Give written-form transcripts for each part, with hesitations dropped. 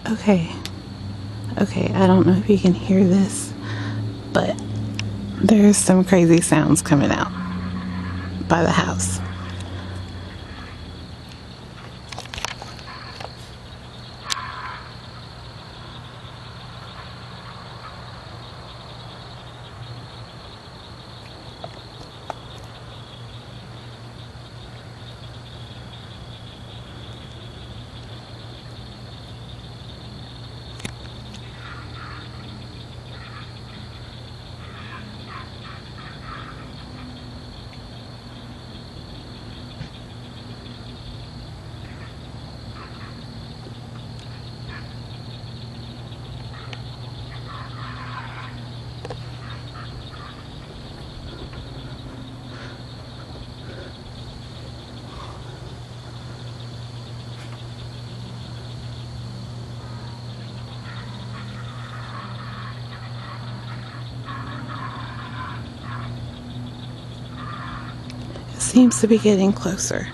Okay. Okay, I don't know if you can hear this, but there's some crazy sounds coming out by the house. It seems to be getting closer.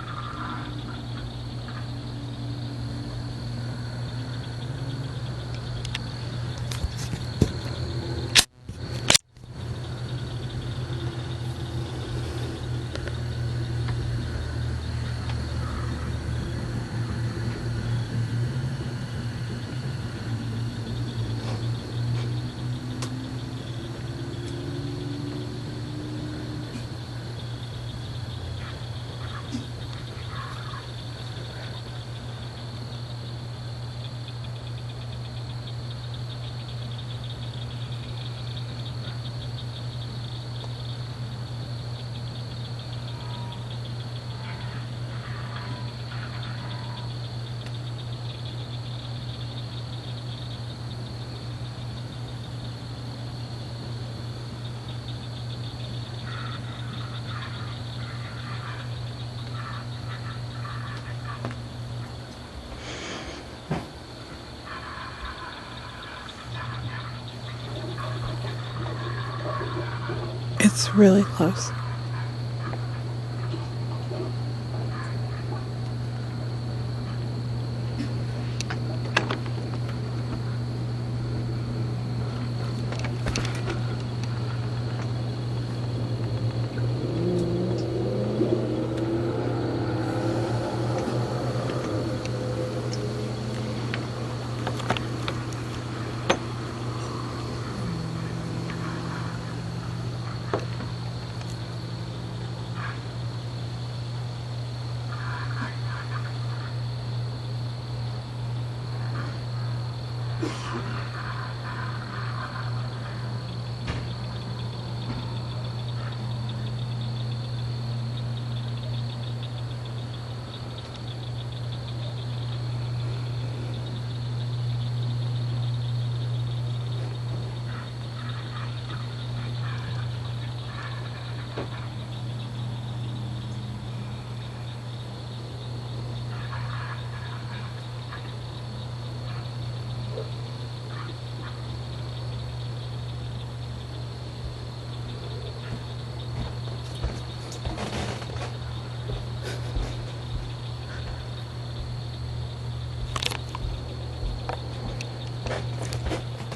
It's really close.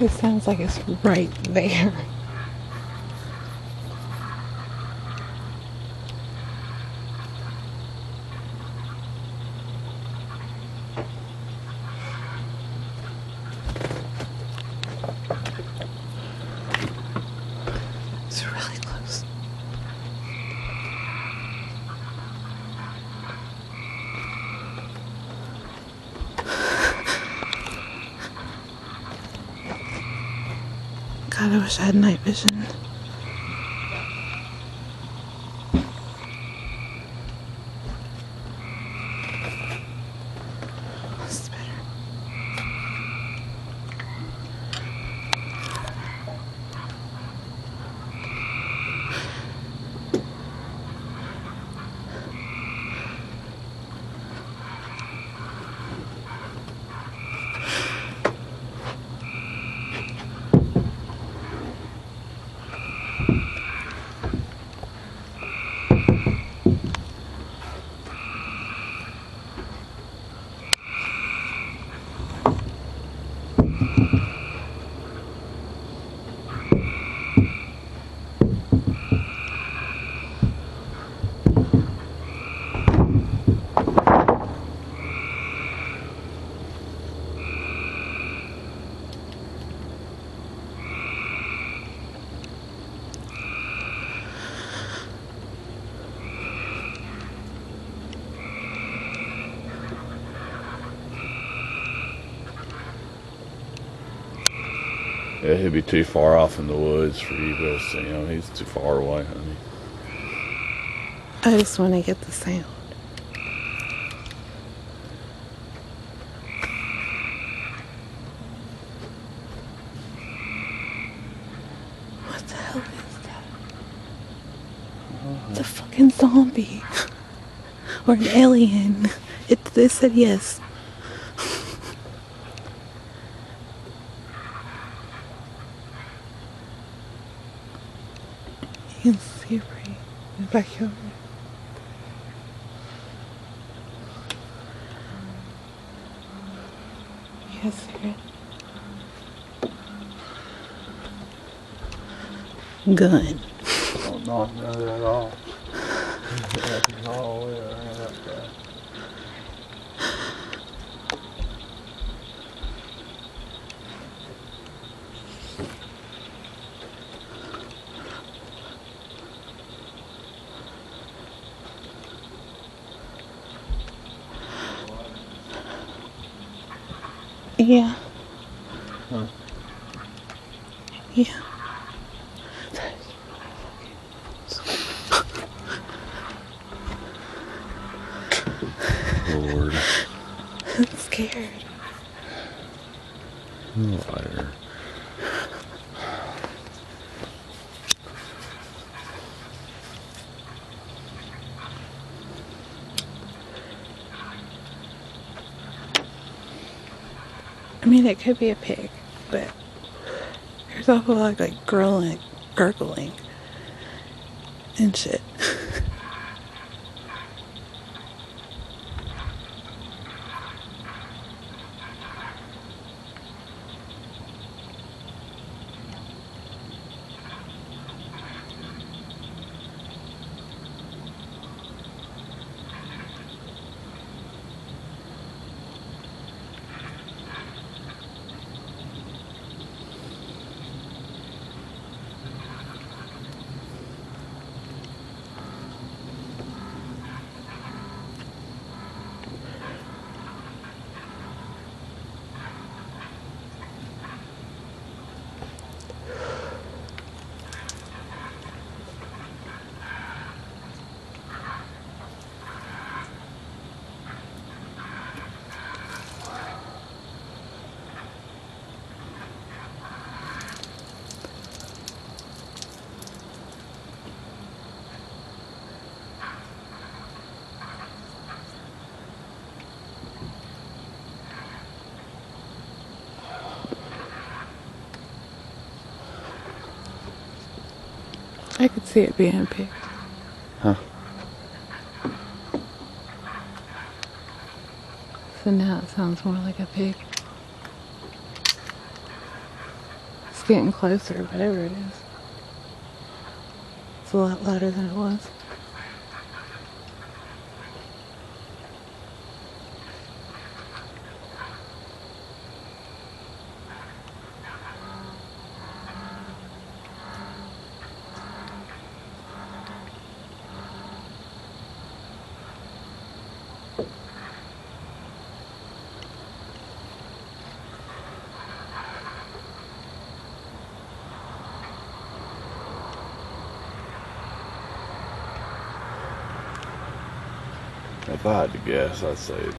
It sounds like it's right there. It's really close. God, I wish I had night vision. This is better. Yeah, he'd be too far off in the woods for you to see him. He's too far away, honey. I just want to get the sound. What the hell is that? It's a fucking zombie. Or an alien. They said yes. You can see it right in the backyard. Yes, hear it. Gun. Don't knock none of that off. That's all the way around that guy. Yeah. Huh? Yeah. Lord. I'm scared. Liar. I mean, it could be a pig, but there's awful lot of like gurgling and shit. I could see it being a pig. Huh? So now it sounds more like a pig. It's getting closer, whatever it is. It's a lot louder than it was. If I had to guess, I'd say